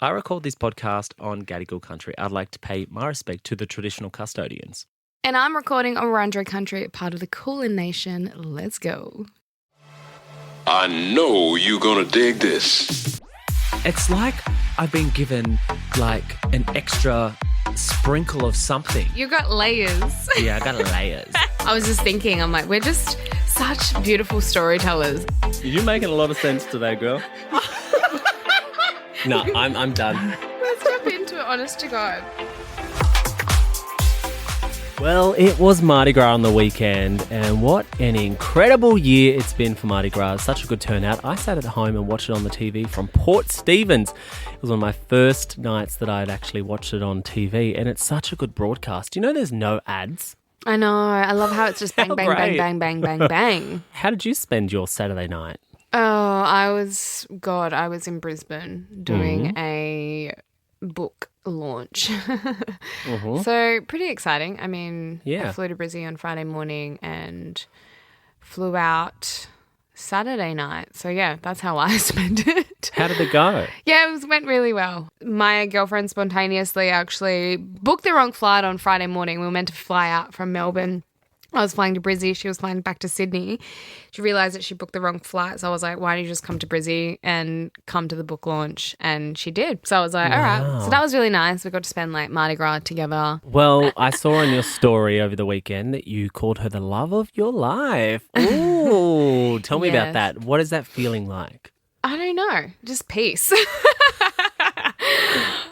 I record this podcast on Gadigal country. I'd like to pay my respect to the traditional custodians. And I'm recording on Wiradjuri country, part of the Eora Nation. Let's go. I know you're gonna dig this. It's like I've been given like an extra sprinkle of something. You got layers. Yeah, I got layers. I was just thinking, I'm like, we're just such beautiful storytellers. You're making a lot of sense today, girl. No, I'm done. Let's jump into it, honest to God. Well, it was Mardi Gras on the weekend, and what an incredible year it's been for Mardi Gras. Such a good turnout. I sat at home and watched it on the TV from Port Stephens. It was one of my first nights that I'd actually watched it on TV, and it's such a good broadcast. You know there's no ads? I know. I love how it's just bang, bang, bang, bang, bang, bang, bang. How did you spend your Saturday night? Oh, I was in Brisbane doing a book launch. So pretty exciting. I mean, I flew to Brisbane on Friday morning and flew out Saturday night. So yeah, that's how I spent it. How did it go? Yeah, it went really well. My girlfriend spontaneously actually booked the wrong flight on Friday morning. We were meant to fly out from Melbourne. I was flying to Brizzy. She was flying back to Sydney. She realised that she booked the wrong flight. So I was like, why don't you just come to Brizzy and come to the book launch? And she did. So I was like, all right. So that was really nice. We got to spend like Mardi Gras together. Well, I saw on your story over the weekend that you called her the love of your life. Ooh, tell me about that. What is that feeling like? I don't know. Just peace. I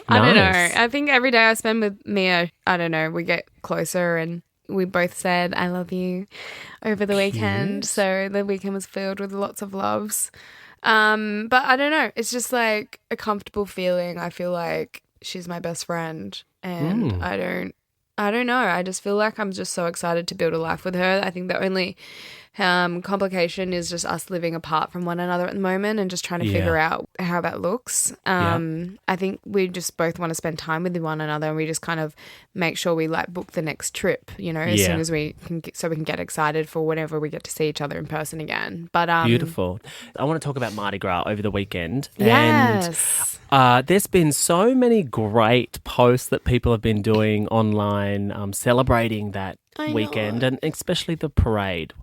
don't know. I think every day I spend with Mia, I don't know, we get closer and we both said, I love you over the weekend. So the weekend was filled with lots of loves. But I don't know. It's just like a comfortable feeling. I feel like she's my best friend and I don't know. I just feel like I'm just so excited to build a life with her. I think the only complication is just us living apart from one another at the moment and just trying to figure out how that looks. I think we just both want to spend time with one another and we just kind of make sure we like book the next trip, you know, as soon as we can, so we can get excited for whenever we get to see each other in person again. But beautiful. I want to talk about Mardi Gras over the weekend. Yes. And there's been so many great posts that people have been doing online celebrating that weekend and especially the parade.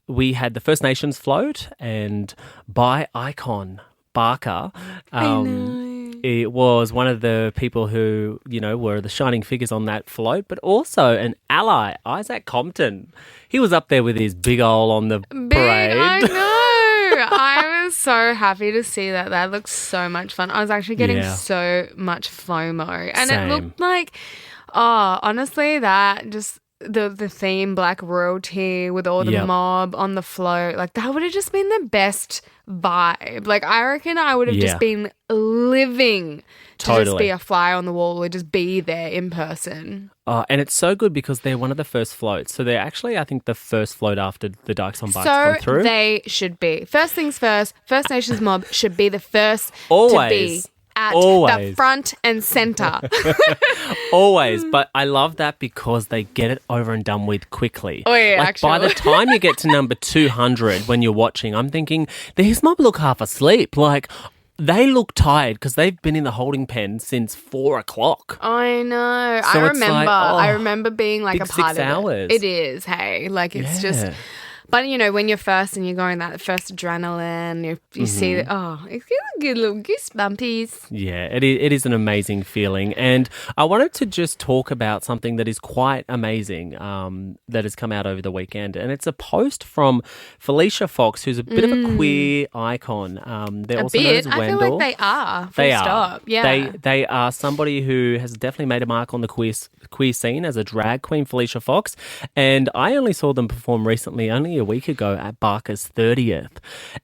We had the First Nations float and by Icon Barker. It was one of the people who, you know, were the shining figures on that float, but also an ally, Isaac Compton. He was up there with his big ole on the parade. I know. I was so happy to see that. That looked so much fun. I was actually getting so much FOMO. And it looked like, honestly, that just the theme Black Royalty with all the mob on the float, like that would have just been the best vibe. Like I reckon I would have just been living to just be a fly on the wall or just be there in person. And it's so good because they're one of the first floats. So they're actually, I think, the first float after the Dykes on Bikes come through. So they should be. First things first, First Nations mob should be the first to be at the front and centre. Always. But I love that because they get it over and done with quickly. Oh, yeah, like actually. By the time you get to number 200 when you're watching, I'm thinking, these mob look half asleep. Like, they look tired because they've been in the holding pen since 4 o'clock. I know. So I remember being like a part 6 hours. It is, hey. Like, it's just... But, you know, when you're first and you're going that first adrenaline, you see, it's a good little goosebumpies. Yeah, it is an amazing feeling. And I wanted to just talk about something that is quite amazing that has come out over the weekend. And it's a post from Felicia Foxx, who's a bit of a queer icon. They're also known as Wendell. I feel like they are. Stop. Yeah. They are somebody who has definitely made a mark on the queer scene as a drag queen, Felicia Foxx. And I only saw them perform recently, only a week ago at Barker's 30th.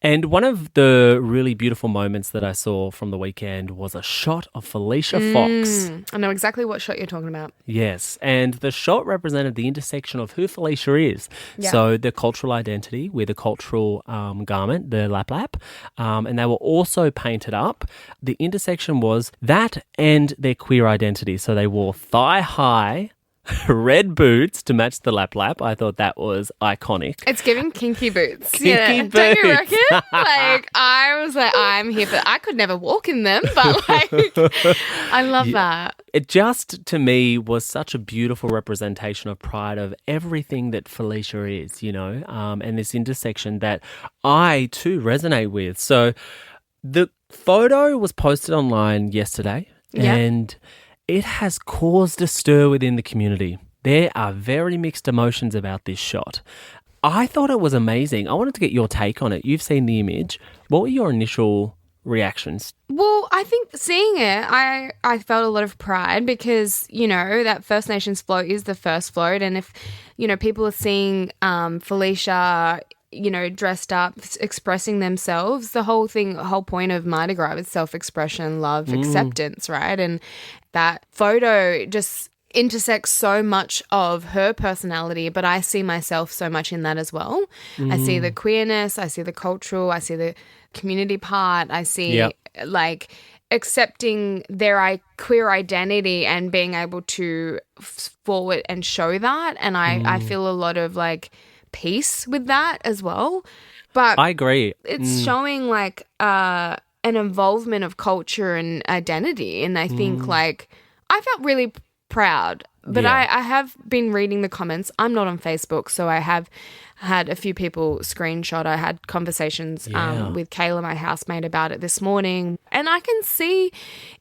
And one of the really beautiful moments that I saw from the weekend was a shot of Felicia Foxx. I know exactly what shot you're talking about. Yes, and the shot represented the intersection of who Felicia is. Yeah. So the cultural identity with a cultural garment, the lap, and they were also painted up. The intersection was that and their queer identity. So they wore thigh-high red boots to match the lap lap. I thought that was iconic. It's giving kinky boots. Kinky boots. Don't you reckon? Like, I was like, I'm here for. I could never walk in them, but like, I love that. It just, to me, was such a beautiful representation of pride of everything that Felicia is, and this intersection that I too resonate with. So the photo was posted online yesterday, and it has caused a stir within the community. There are very mixed emotions about this shot. I thought it was amazing. I wanted to get your take on it. You've seen the image. What were your initial reactions? Well, I think seeing it, I felt a lot of pride because, that First Nations float is the first float. And if, people are seeing Felicia, dressed up, expressing themselves, the whole point of Mardi Gras is self-expression, love, acceptance, right? And that photo just intersects so much of her personality, but I see myself so much in that as well. I see the queerness, I see the cultural, I see the community part, I see like accepting their queer identity and being able to forward and show that. And I feel a lot of like peace with that as well. But I agree. It's showing like an involvement of culture and identity. And I think like I felt really proud. But I have been reading the comments. I'm not on Facebook, so I have had a few people screenshot. I had conversations with Kayla, my housemate, about it this morning. And I can see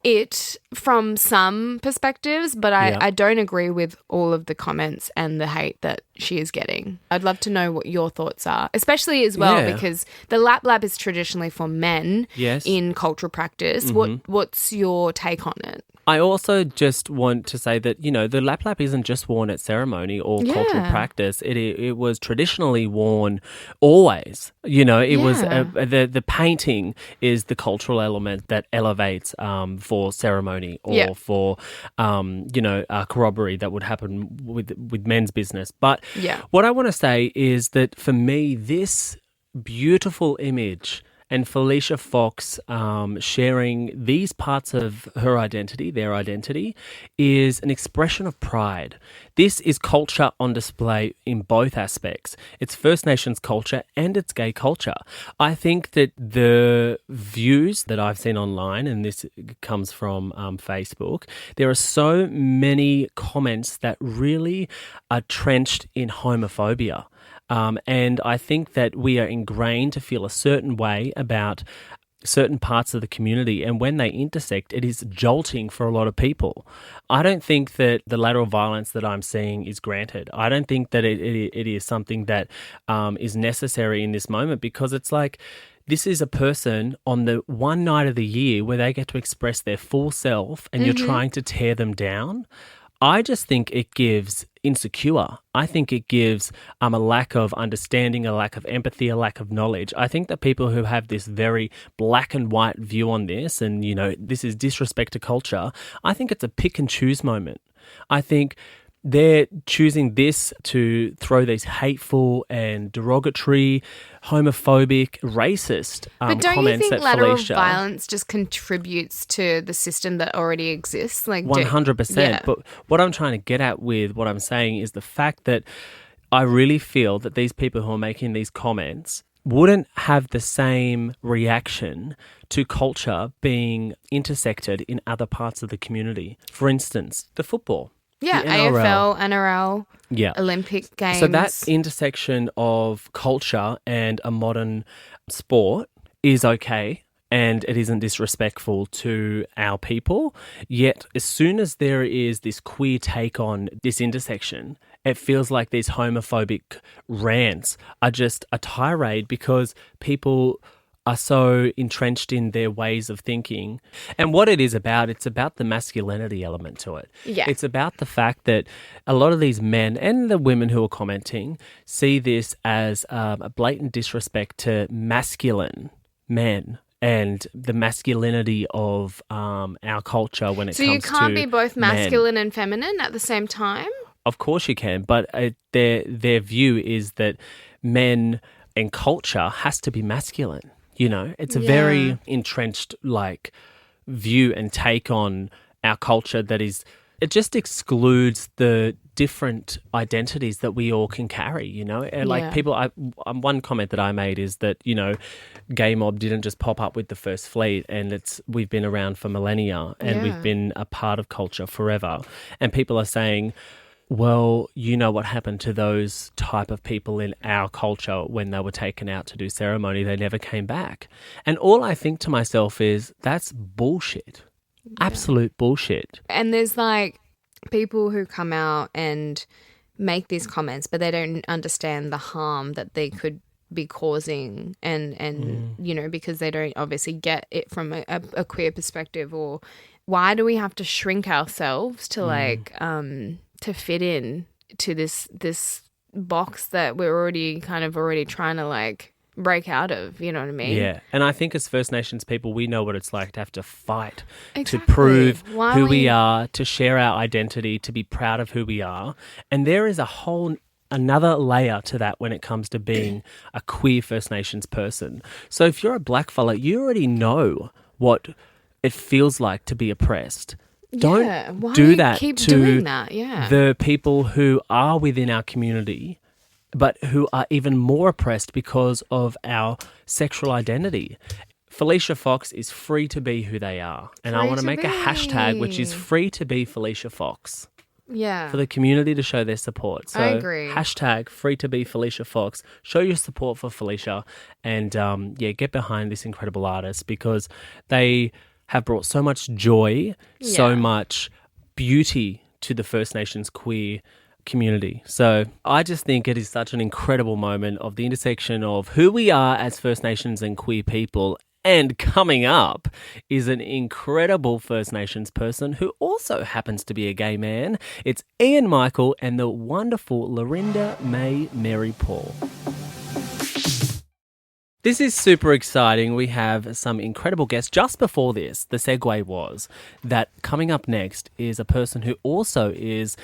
it from some perspectives, but I don't agree with all of the comments and the hate that she is getting. I'd love to know what your thoughts are, especially as well because the lap lap is traditionally for men in cultural practice. What's your take on it? I also just want to say that, the lap lap isn't just worn at ceremony or cultural practice. It was traditionally worn always. It was the painting is the cultural element that elevates for ceremony or for, corroboree that would happen with men's business. But what I want to say is that for me, this beautiful image and Felicia Foxx sharing these parts of her identity, their identity, is an expression of pride. This is culture on display in both aspects. It's First Nations culture and it's gay culture. I think that the views that I've seen online, and this comes from Facebook, there are so many comments that really are trenched in homophobia. And I think that we are ingrained to feel a certain way about certain parts of the community, and when they intersect, it is jolting for a lot of people. I don't think that the lateral violence that I'm seeing is granted. I don't think that it is something that is necessary in this moment, because it's like this is a person on the one night of the year where they get to express their full self, and you're trying to tear them down. I just think it gives insecure. I think it gives a lack of understanding, a lack of empathy, a lack of knowledge. I think that people who have this very black and white view on this, and, this is disrespect to culture, I think it's a pick and choose moment. I think they're choosing this to throw these hateful and derogatory, homophobic, racist but don't comments you think at lateral Felicia. Violence just contributes to the system that already exists? Like 100%. But what I'm trying to get at with what I'm saying is the fact that I really feel that these people who are making these comments wouldn't have the same reaction to culture being intersected in other parts of the community. For instance, the football. Yeah, AFL, NRL, Olympic Games. So that intersection of culture and a modern sport is okay, and it isn't disrespectful to our people. Yet as soon as there is this queer take on this intersection, it feels like these homophobic rants are just a tirade because people are so entrenched in their ways of thinking. And what it is about, it's about the masculinity element to it. Yeah. It's about the fact that a lot of these men and the women who are commenting see this as a blatant disrespect to masculine men and the masculinity of our culture when it comes to So you can't be both masculine men. And feminine at the same time? Of course you can, but their view is that men and culture has to be masculine. It's a very entrenched view and take on our culture that is it just excludes the different identities that we all can carry, you know? And like one comment that I made is that, you know, gay mob didn't just pop up with the First Fleet, and we've been around for millennia and we've been a part of culture forever. And people are saying, well, you know what happened to those type of people in our culture when they were taken out to do ceremony? They never came back. And all I think to myself is, that's bullshit. Absolute bullshit. And there's like people who come out and make these comments, but they don't understand the harm that they could be causing and you know, because they don't obviously get it from a queer perspective. Or why do we have to shrink ourselves to like to fit in to this box that we're already trying to like break out of, you know what I mean? Yeah. And I think as First Nations people, we know what it's like to have to fight to prove who we are, to share our identity, to be proud of who we are. And there is another layer to that when it comes to being a queer First Nations person. So if you're a black fella, you already know what it feels like to be oppressed. Don't do that keep to doing that? Yeah. the people who are within our community, but who are even more oppressed because of our sexual identity. Felicia Foxx is free to be who they are. And I want to make a hashtag which is free to be Felicia Foxx. Yeah. For the community to show their support. So I agree. Hashtag free to be Felicia Foxx. Show your support for Felicia and get behind this incredible artist, because they have brought so much joy, so much beauty to the First Nations queer community. So I just think it is such an incredible moment of the intersection of who we are as First Nations and queer people. And coming up is an incredible First Nations person who also happens to be a gay man. It's Ian Michael and the wonderful Lorinda May Merrypor. This is super exciting. We have some incredible guests. Just before this, the segue was that coming up next is a person who also is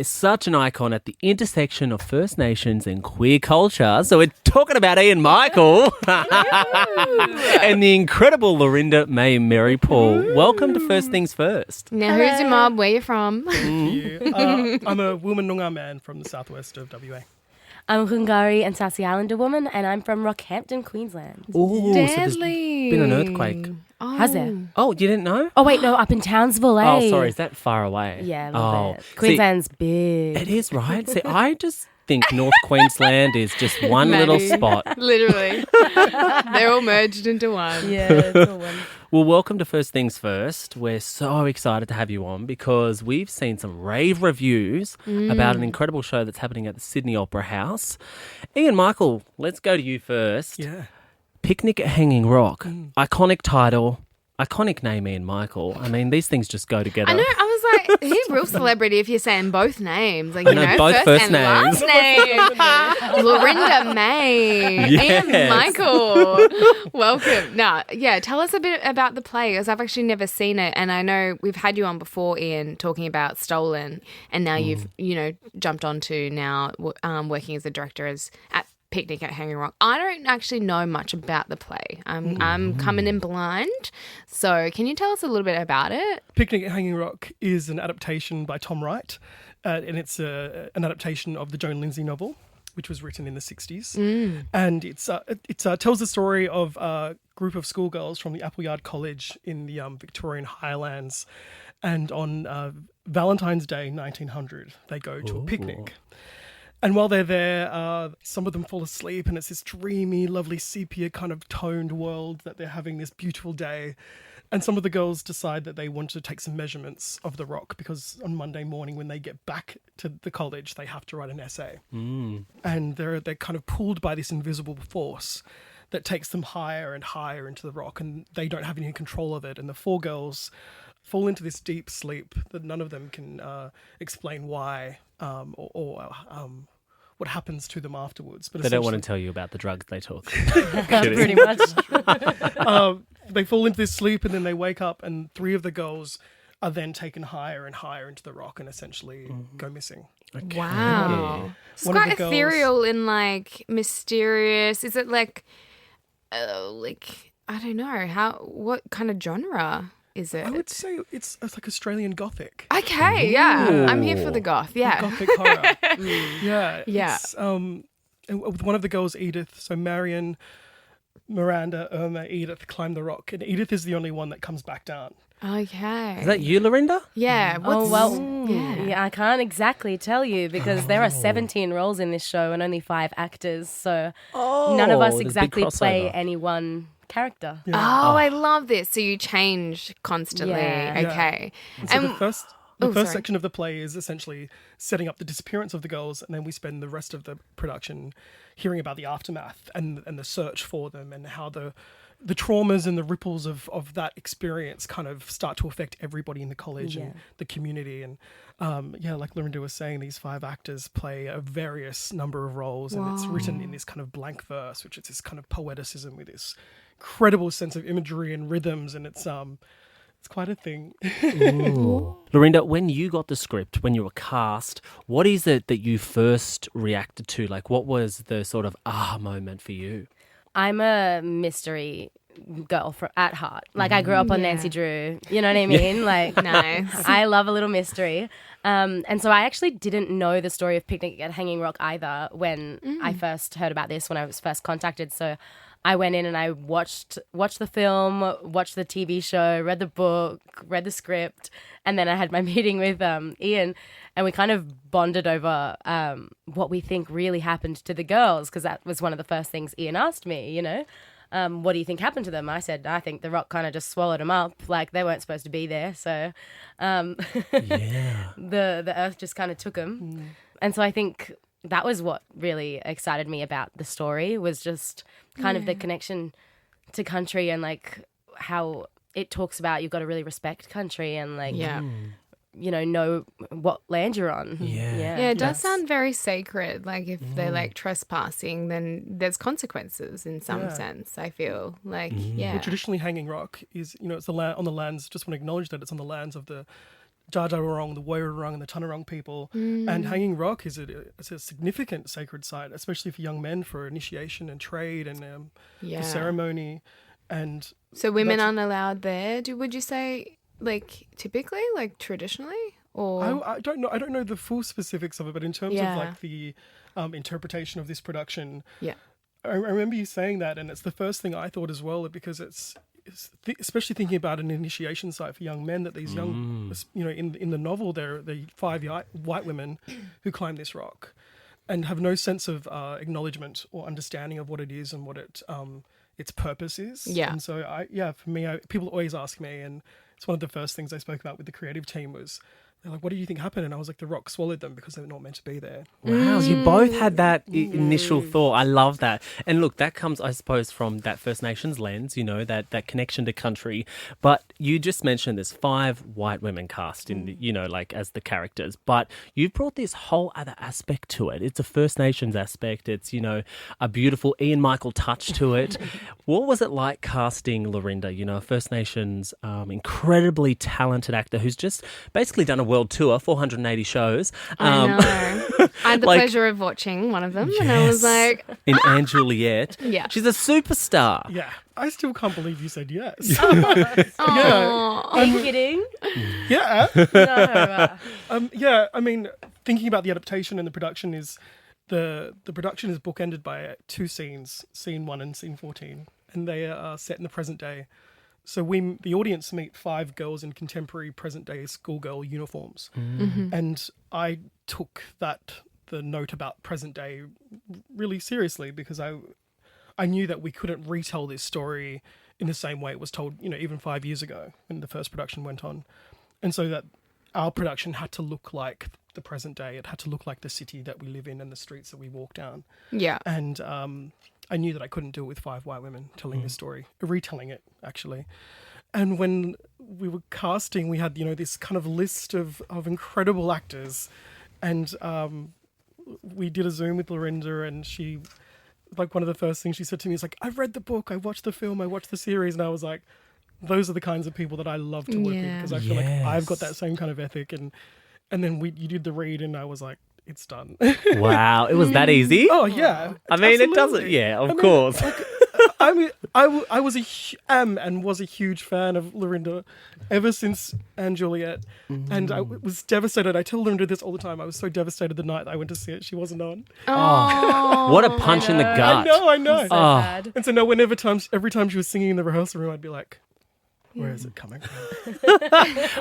such an icon at the intersection of First Nations and queer culture. So we're talking about Ian Michael and the incredible Lorinda May Merrypor. Welcome to First Things First. Now, who's your mom? Where you from? Thank you. I'm a woman Noongar man from the southwest of WA. I'm a Kungari and Sassy Islander woman, and I'm from Rockhampton, Queensland. Oh, so there's been an earthquake. Oh. Has there? Oh, you didn't know? Oh, wait, no, up in Townsville, eh? Oh, sorry, is that far away? Yeah, a little bit. Queensland's big. It is, right? See, I just think North Queensland is just one little spot. Literally. They're all merged into one. Yeah, it's all one. Well, welcome to First Things First. We're so excited to have you on because we've seen some rave reviews about an incredible show that's happening at the Sydney Opera House. Ian Michael, let's go to you first. Yeah. Picnic at Hanging Rock. Iconic title. Iconic name, Ian Michael. I mean, these things just go together. I know. I was like, he's a real celebrity if you're saying both names. Like, I know, both first and names. last name. Lorinda May. Yes. Ian Michael. Welcome. Tell us a bit about the play, because I've actually never seen it. And I know we've had you on before, Ian, talking about Stolen. And now you've, jumped onto now working as a director at Picnic at Hanging Rock. I don't actually know much about the play. I'm coming in blind. So can you tell us a little bit about it? Picnic at Hanging Rock is an adaptation by Tom Wright, and it's an adaptation of the Joan Lindsay novel, which was written in the 60s. And it tells the story of a group of schoolgirls from the Appleyard College in the Victorian Highlands. And on Valentine's Day, 1900, they go to a picnic. And while they're there, some of them fall asleep, and it's this dreamy, lovely sepia kind of toned world that they're having this beautiful day. And some of the girls decide that they want to take some measurements of the rock, because on Monday morning when they get back to the college, they have to write an essay. And they're kind of pulled by this invisible force that takes them higher and higher into the rock, and they don't have any control of it. And the four girls fall into this deep sleep that none of them can explain why or what happens to them afterwards. But they don't want to tell you about the drugs they took. Pretty much. They fall into this sleep, and then they wake up, and three of the girls are then taken higher and higher into the rock and essentially go missing. Okay. Wow. It's One of quite the girls- ethereal and like mysterious. Is it like I don't know, what kind of genre? is it? I would say it's like Australian Gothic. Okay, yeah. I'm here for the goth, yeah. Gothic horror. Yeah. Yeah. It's, with one of the girls, Edith, so Marion, Miranda, Irma, Edith climb the rock, and Edith is the only one that comes back down. Okay. Is that you, Lorinda? Yeah. Yeah, I can't exactly tell you because there are 17 roles in this show and only 5 actors, so none of us there's a big exactly play crossover. any one character. Oh, I love this. So you change constantly. Yeah. Okay. So the first sorry. section of the play is essentially setting up the disappearance of the girls, and then we spend the rest of the production hearing about the aftermath and the search for them and how the traumas and the ripples of that experience kind of start to affect everybody in the college and the community. And like Lorinda was saying, these 5 actors play a various number of roles, and it's written in this kind of blank verse, which is this kind of poeticism with this incredible sense of imagery and rhythms, and it's quite a thing. Lorinda, when you got the script, when you were cast, what is it that you first reacted to? Like, what was the sort of moment for you? I'm a mystery girl at heart. Like, I grew up on Nancy Drew. You know what I mean? Like, Nice. I love a little mystery. And so I actually didn't know the story of Picnic at Hanging Rock either when I first heard about this, when I was first contacted. So I went in and I watched the film, watched the TV show, read the book, read the script, and then I had my meeting with Ian, and we kind of bonded over what we think really happened to the girls, because that was one of the first things Ian asked me, you know. What do you think happened to them? I said, I think the rock kind of just swallowed them up. Like, they weren't supposed to be there. So the earth just kind of took them. And so I think that was what really excited me about the story, was just kind of the connection to country and like how it talks about you've got to really respect country and like, you know what land you're on. Yeah, it does sound very sacred. Like, if they're like trespassing, then there's consequences in some sense, I feel like. Well, traditionally, Hanging Rock is, it's on the lands, just want to acknowledge that it's on the lands of the Djawarong, the Woiwurrung and the Tanarong people. And Hanging Rock is a significant sacred site, especially for young men, for initiation and trade and for ceremony. And so women aren't allowed there, would you say? Like, typically, like traditionally, or I don't know. I don't know the full specifics of it, but in terms of like the interpretation of this production, I remember you saying that, and it's the first thing I thought as well, because it's especially thinking about an initiation site for young men, that these young, in the novel, they're 5 white women who climb this rock and have no sense of acknowledgement or understanding of what it is and what its purpose is. And so for me, people always ask me, and it's one of the first things I spoke about with the creative team was, they're like, what do you think happened? And I was like, the rock swallowed them because they were not meant to be there. Wow, you both had that initial thought. I love that. And look, that comes, I suppose, from that First Nations lens, that connection to country. But you just mentioned there's 5 white women cast in, like as the characters. But you've brought this whole other aspect to it. It's a First Nations aspect. It's, a beautiful Ian Michael touch to it. What was it like casting Lorinda, a First Nations incredibly talented actor who's just basically done a world tour, 480 shows. I know. I had the pleasure of watching one of them, and I was like, in Anne Juliet. She's a superstar. Yeah, I still can't believe you said yes. Are you kidding? Yeah. No. I mean, thinking about the adaptation and the production is the production is bookended by 2 scenes, scene 1 and scene 14, and they are set in the present day. So the audience meet 5 girls in contemporary present-day schoolgirl uniforms. And I took the note about present day really seriously, because I knew that we couldn't retell this story in the same way it was told, even 5 years ago when the first production went on. And so that our production had to look like the present day. It had to look like the city that we live in and the streets that we walk down. Yeah. And I knew that I couldn't do it with 5 white women telling this story, retelling it, actually. And when we were casting, we had, this kind of list of incredible actors. And we did a Zoom with Lorinda, and she, like, one of the first things she said to me is like, I've read the book, I watched the film, I watched the series. And I was like, those are the kinds of people that I love to work with, because I feel like I've got that same kind of ethic. And then you did the read, and I was like, it's done. Wow, it was that easy? Oh, yeah. I mean, it doesn't, of course. I was and was a huge fan of Lorinda ever since Anne Juliet, and I was devastated. I tell Lorinda this all the time. I was so devastated the night I went to see it. She wasn't on. Oh, what a punch in the gut. I know. So sad. And so no, every time she was singing in the rehearsal room, I'd be like, where is it coming from?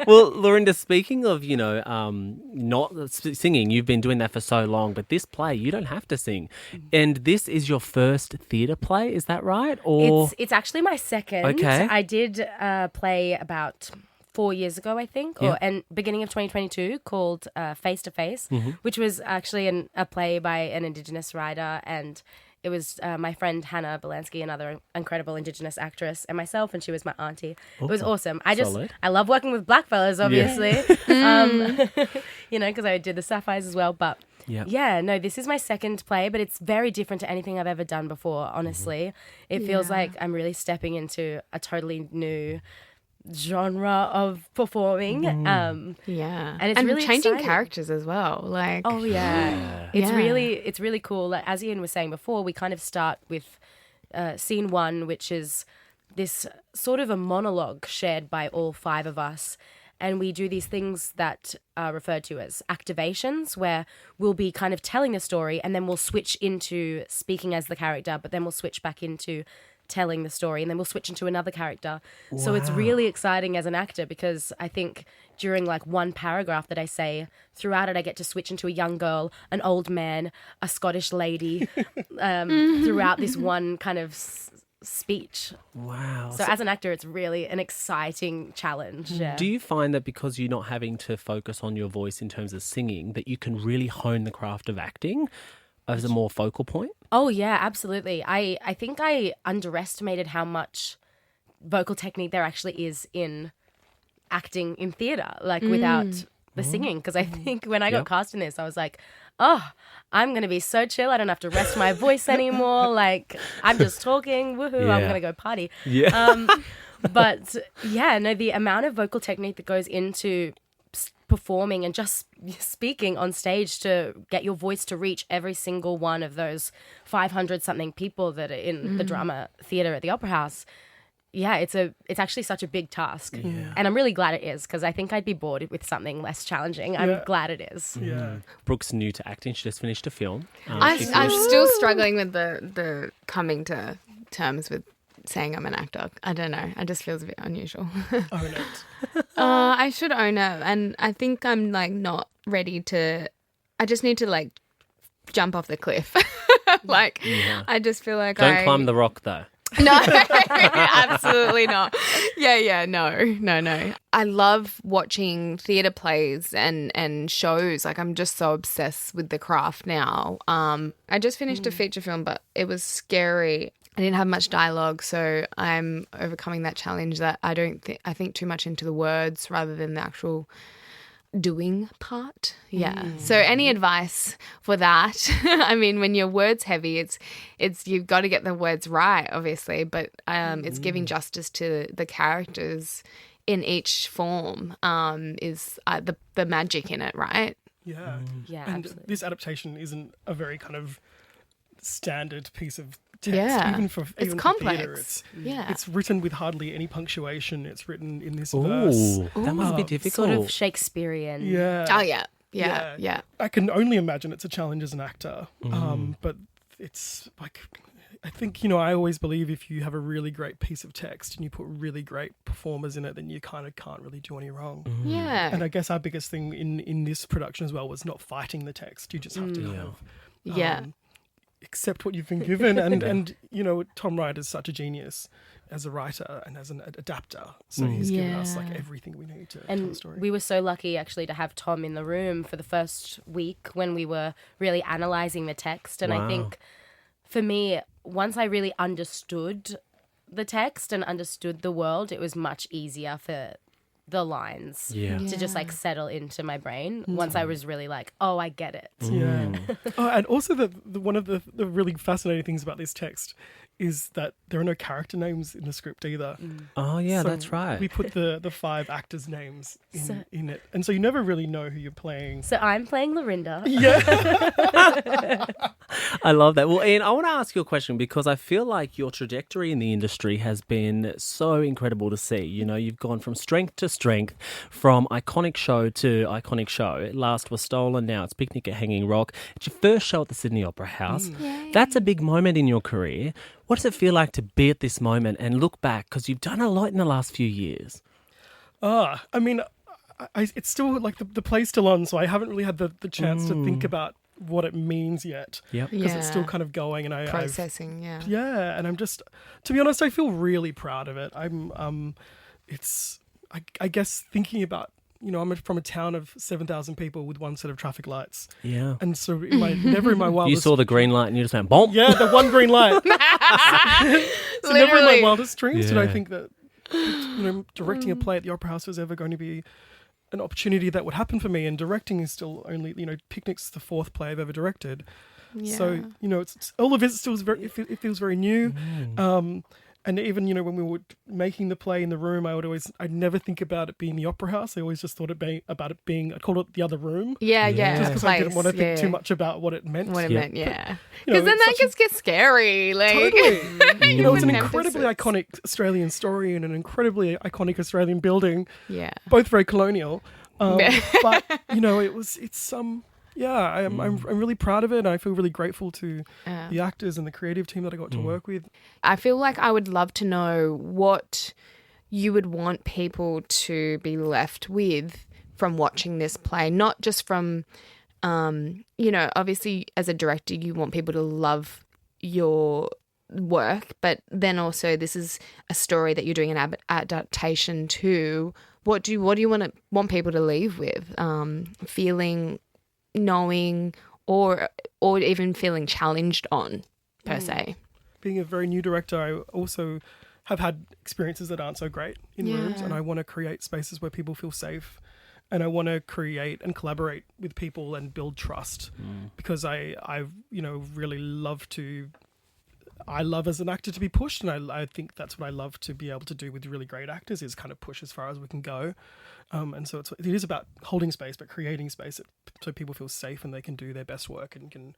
Well, Lorinda, speaking of, not singing, you've been doing that for so long, but this play, you don't have to sing. And this is your first theatre play, is that right? Or It's actually my second. Okay. I did play about 4 years ago, I think, and beginning of 2022, called Face to Face, which was actually a play by an Indigenous writer, and it was my friend Hannah Belansky, another incredible Indigenous actress, and myself, and she was my auntie. It was awesome. I love working with black fellas, obviously, because I did the Sapphires as well. But this is my second play, but it's very different to anything I've ever done before, honestly. It feels like I'm really stepping into a totally new genre of performing. And it's really changing exciting. characters as well. Like, it's really cool. Like, as Ian was saying before, we kind of start with scene one, which is this sort of a monologue shared by all five of us. And we do these things that are referred to as activations, where we'll be kind of telling the story and then we'll switch into speaking as the character, but then we'll switch back into telling the story, and then we'll switch into another character. Wow. So it's really exciting as an actor, because I think during like one paragraph that I say, throughout it I get to switch into a young girl, an old man, a Scottish lady, throughout this one kind of speech. Wow. So as an actor, it's really an exciting challenge. Yeah. Do you find that because you're not having to focus on your voice in terms of singing, that you can really hone the craft of acting as a more focal point? Oh, yeah, absolutely. I think I underestimated how much vocal technique there actually is in acting in theatre, like without the singing. Because I think when I got cast in this, I was like, oh, I'm going to be so chill. I don't have to rest my voice anymore. Like, I'm just talking. Woohoo, I'm going to go party. Yeah. But yeah, no, the amount of vocal technique that goes into performing and just speaking on stage to get your voice to reach every single one of those 500 something people that are in the drama theatre at the Opera House. Yeah, it's actually such a big task. Yeah. And I'm really glad it is, because I think I'd be bored with something less challenging. I'm glad it is. Yeah. Brooke's new to acting. She just finished a film. I'm still struggling with the coming to terms with saying I'm an actor. I don't know. It just feels a bit unusual. Own it. I should own it. And I think I'm like not ready to, I just need to like jump off the cliff. I just feel like Don't climb the rock though. No, absolutely not. No. I love watching theatre plays and shows. Like, I'm just so obsessed with the craft now. I just finished a feature film, but it was scary. I didn't have much dialogue, so I'm overcoming that challenge that I think too much into the words rather than the actual doing part. Yeah. So any advice for that? I mean, when your words heavy, it's you've got to get the words right, obviously, but it's giving justice to the characters in each form is the magic in it, right? Yeah. Yeah, And absolutely. this adaptation isn't a very kind of standard piece of text. Even for complex. theatre, it's written with hardly any punctuation. It's written in this Ooh, verse. that must be difficult. Sort of Shakespearean. Yeah. Oh, yeah. I can only imagine it's a challenge as an actor. But it's like, I think, I always believe if you have a really great piece of text and you put really great performers in it, then you kind of can't really do any wrong. Yeah. And I guess our biggest thing in this production as well was not fighting the text. You just have to kind of accept what you've been given. And Tom Wright is such a genius as a writer and as an adapter. So he's given us like everything we need to tell the story. We were so lucky actually to have Tom in the room for the first week when we were really analysing the text. And I think for me, once I really understood the text and understood the world, it was much easier for the lines to just like settle into my brain once I was really like, oh, I get it. Yeah. And also the one of the really fascinating things about this text is that there are no character names in the script either. Oh, yeah, So that's right. We put the 5 actors' names in it. And so you never really know who you're playing. So I'm playing Lorinda. Yeah. I love that. Well, Ian, I want to ask you a question because I feel like your trajectory in the industry has been so incredible to see. You know, you've gone from strength to strength, from iconic show to iconic show. Last was Stolen, now it's Picnic at Hanging Rock. It's your first show at the Sydney Opera House. That's a big moment in your career. What does it feel like to be at this moment and look back? Because you've done a lot in the last few years. I mean, it's still like the play's still on, so I haven't really had the chance to think about what it means yet. Yep. Because it's still kind of going, and processing. Yeah, and I'm just, to be honest, I feel really proud of it. I guess thinking about, you know, I'm from a town of 7,000 people with one set of traffic lights. Yeah. And so never in my wildest... You saw the green light and you just went, bomb. Yeah, the one green light. So never in my wildest dreams did I Yeah. think that, you know, directing a play at the Opera House was ever going to be an opportunity that would happen for me. And directing is still only, you know, Picnic's the 4th play I've ever directed. So, you know, it's all of it still it feels very new. And even, you know, when we were making the play in the room, I'd never think about it being the Opera House. I always just thought about it being, I called it the other room. Yeah. Just because I didn't want to think too much about what it meant. What it meant, yeah. you know, Because then it's that such a- just gets scary. Like, Totally. You know, it's an With incredibly emphasis. iconic Australian story and an incredibly iconic Australian building, Yeah. both very colonial. But, you know, I'm really proud of it, and I feel really grateful to the actors and the creative team that I got to work with. I feel like I would love to know what you would want people to be left with from watching this play, not just from, you know, obviously as a director, you want people to love your work, but then also this is a story that you're doing an adaptation to. What do you want people to leave with? Feeling, knowing, or even feeling challenged on, per se. Being a very new director, I also have had experiences that aren't so great in rooms, and I want to create spaces where people feel safe, and I want to create and collaborate with people and build trust, because I you know, really love as an actor to be pushed, and I think that's what I love to be able to do with really great actors, is kind of push as far as we can go. And so it is about holding space, but creating space so people feel safe and they can do their best work and can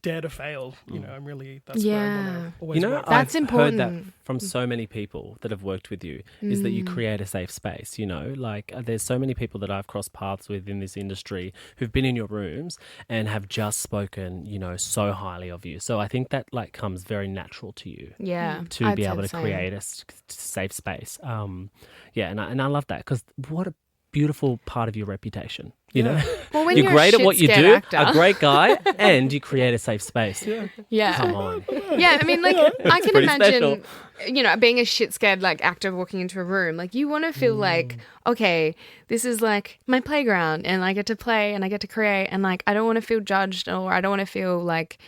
dare to fail. You know, I'm really, that's where I want to always You know, work. That's I've important. heard that from so many people that have worked with you, is that you create a safe space, you know, like there's so many people that I've crossed paths with in this industry who've been in your rooms and have just spoken, you know, so highly of you. So I think that like comes very natural to you. Yeah. To I'd be say able the to same. create a safe space. Yeah, and I love that, because what a beautiful part of your reputation, you know? Well, when you're you're great a at what you shit-scared do, actor. a great guy, and you create a safe space. Yeah. Come on. Yeah, I mean, like, I can pretty imagine, special. you know, being a shit scared like actor walking into a room. Like, you want to feel like, okay, this is like my playground, and I get to play and I get to create, and like I don't want to feel judged, or I don't want to feel like,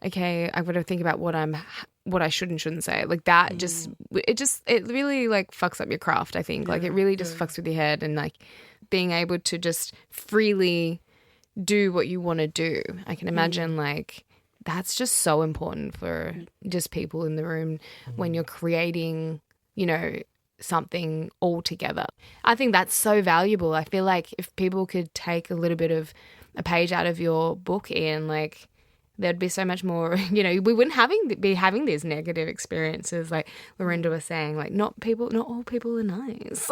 okay, I've got to think about what I should and shouldn't say. Like that it really like fucks up your craft, I think. Like it really just fucks with your head, and like being able to just freely do what you want to do. I can imagine like that's just so important for just people in the room when you're creating, you know, something all together. I think that's so valuable. I feel like if people could take a little bit of a page out of your book, Ian, like there'd be so much more, you know, we wouldn't be having these negative experiences like Lorinda was saying, like not all people are nice.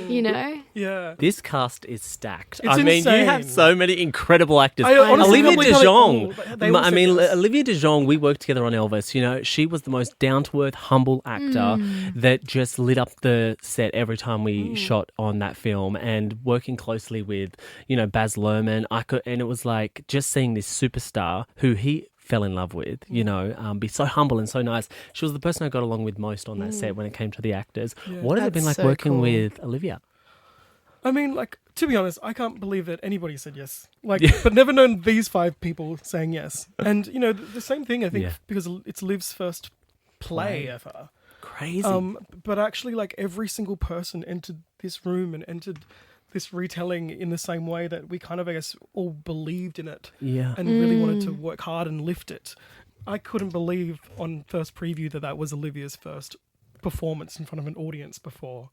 You know? Yeah. This cast is stacked. It's I mean, you have insane. so many incredible actors. I honestly Olivia can't believe how De they all I said mean, yes. Olivia De Jong, we worked together on Elvis. You know, she was the most down-to-earth, humble actor that just lit up the set every time we shot on that film, and working closely with, you know, Baz Luhrmann. And it was like just seeing this superstar who he fell in love with, you know, be so humble and so nice. She was the person I got along with most on that set when it came to the actors. What has it been That's like so working cool. with Olivia? I mean, like, to be honest, I can't believe that anybody said yes. Like, but never known these 5 people saying yes. And, you know, the same thing, I think, because it's Liv's first play ever. Crazy. But actually, like, every single person entered this room and entered this retelling in the same way that we kind of, I guess, all believed in it Yeah. and really wanted to work hard and lift it. I couldn't believe on first preview that was Olivia's first performance in front of an audience before.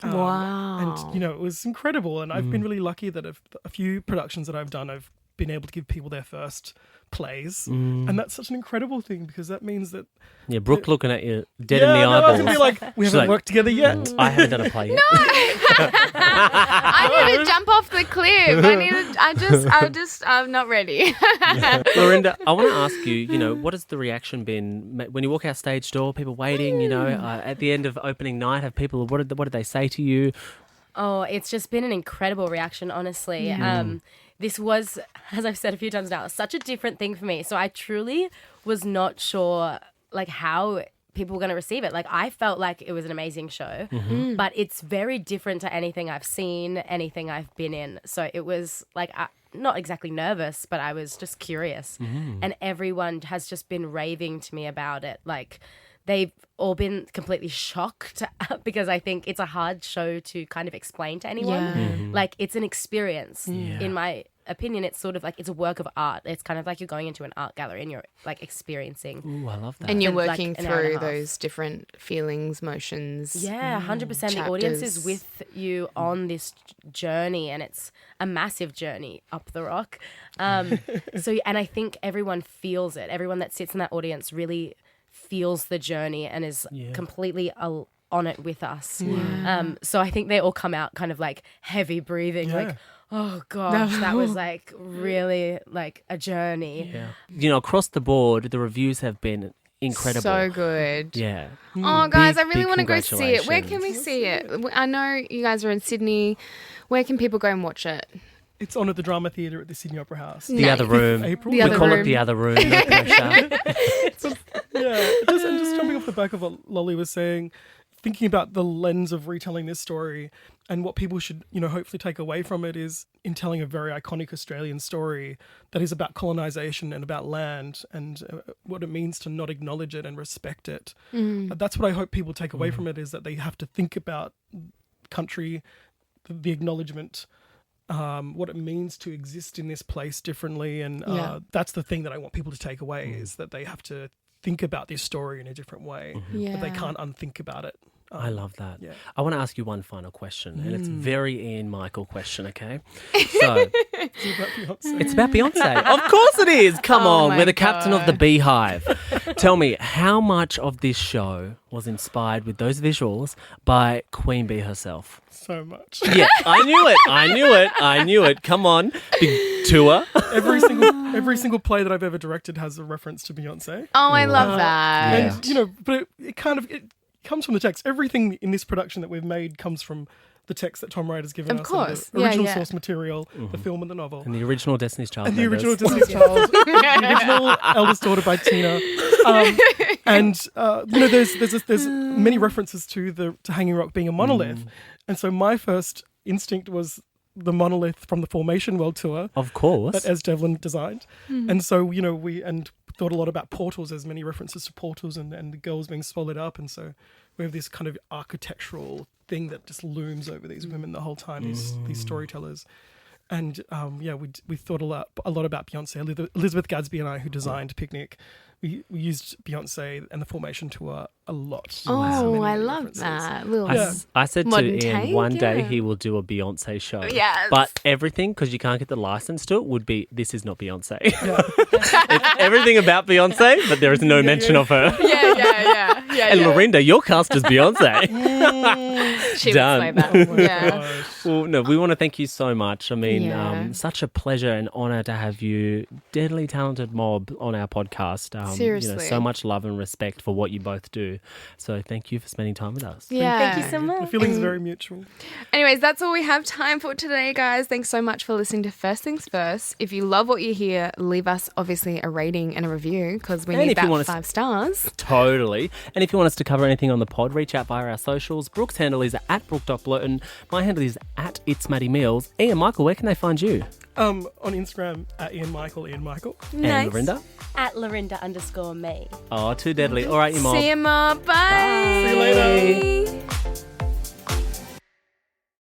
Wow. And, you know, it was incredible. And I've been really lucky that a few productions that I've done, I've been able to give people their first plays. And that's such an incredible thing because that means that... Yeah, Brooke looking at you dead in the I eyeballs. can be like, we haven't worked together yet. I haven't done a play yet. I need to jump off the cliff. I'm not ready. Lorinda, I want to ask you, you know, what has the reaction been when you walk out stage door, people waiting, you know, at the end of opening night, have people, what did they say to you? Oh, it's just been an incredible reaction, honestly. This was, as I've said a few times now, such a different thing for me. So I truly was not sure, like, how people were going to receive it. Like, I felt like it was an amazing show, but it's very different to anything I've seen, anything I've been in. So it was, like, not exactly nervous, but I was just curious. And everyone has just been raving to me about it. Like, they've all been completely shocked because I think it's a hard show to kind of explain to anyone. Like, it's an experience. In my opinion, it's sort of like it's a work of art. It's kind of like you're going into an art gallery and you're like experiencing. Ooh, I love that. And you're like working an hour and a through half. those different feelings, motions. Yeah, 100%. The audience is chapters. with you on this journey, and it's a massive journey up the rock. And I think everyone feels it. Everyone that sits in that audience really feels the journey and is completely on it with us. So I think they all come out kind of like heavy breathing, like, oh gosh, that was like really like a journey. Yeah. You know, across the board, the reviews have been incredible. So good. Yeah. Oh, guys, I really big want to go see it. Where can we congratulations. see it? I know you guys are in Sydney. Where can people go and watch it? It's on at the Drama Theatre at the Sydney Opera House. The other room. April. The We other call room. it the other room. No pressure. And just jumping off the back of what Lolly was saying, thinking about the lens of retelling this story and what people should, you know, hopefully take away from it is in telling a very iconic Australian story that is about colonisation and about land and what it means to not acknowledge it and respect it. That's what I hope people take away from it, is that they have to think about country, the acknowledgement, what it means to exist in this place differently. And that's the thing that I want people to take away, is that they have to think about this story in a different way, but they can't unthink about it. I love that. Yeah. I want to ask you one final question, and it's a very Ian Michael question, okay? So, it's about Beyonce. Of course it is. Come on, my we're the captain of the God. beehive. Tell me, how much of this show was inspired with those visuals by Queen Bee herself? So much. Yeah, I knew it. Come on. Big tour. Every single play that I've ever directed has a reference to Beyonce. Oh, I love that. Yeah. And, you know, but it comes from the text. Everything in this production that we've made comes from the text that Tom Wright has given Of us. course. And the original Yeah. source material, the film and the novel. And the original Destiny's Child And the members. original Disney Child, the original eldest daughter by Tina, and you know, there's many references to Hanging Rock being a monolith, and so my first instinct was the monolith from the Formation World Tour Of course. that Ez Devlin designed, and so you know we thought a lot about portals. There's many references to portals and the girls being swallowed up, and so we have this kind of architectural thing that just looms over these women the whole time. These storytellers. And we thought a lot about Beyonce. Elizabeth Gadsby and I, who designed Picnic, we used Beyonce and the Formation Tour a lot. Oh, Many I love references. that. Little I said to modern Ian take, one day yeah. he will do a Beyonce show. Yes. But everything, because you can't get the license to it, would be, this is not Beyonce. It's everything about Beyonce, but there is no mention of her. Yeah. And Lorinda, you're cast as Beyonce. She Done. would say that. Yeah. Well, no, we want to thank you so much. I mean, Yeah. such a pleasure and honour to have you, deadly talented mob, on our podcast. Seriously. You know, so much love and respect for what you both do. So thank you for spending time with us. Yeah. Thank you so The much. feeling's very mutual. Anyways, that's all we have time for today, guys. Thanks so much for listening to First Things First. If you love what you hear, leave us obviously a rating and a review, because we And need if you that want us- 5 stars. Totally. And if you want us to cover anything on the pod, reach out via our socials. Brooke's handle is @Brooke.Blurton. My handle is @It'sMattyMeals. Ian Michael, where can they find you? On Instagram @Ian Michael. And Lorinda? @Lorinda_May. Oh, too deadly. All right, you mob. See you, Ma. Bye. See you later.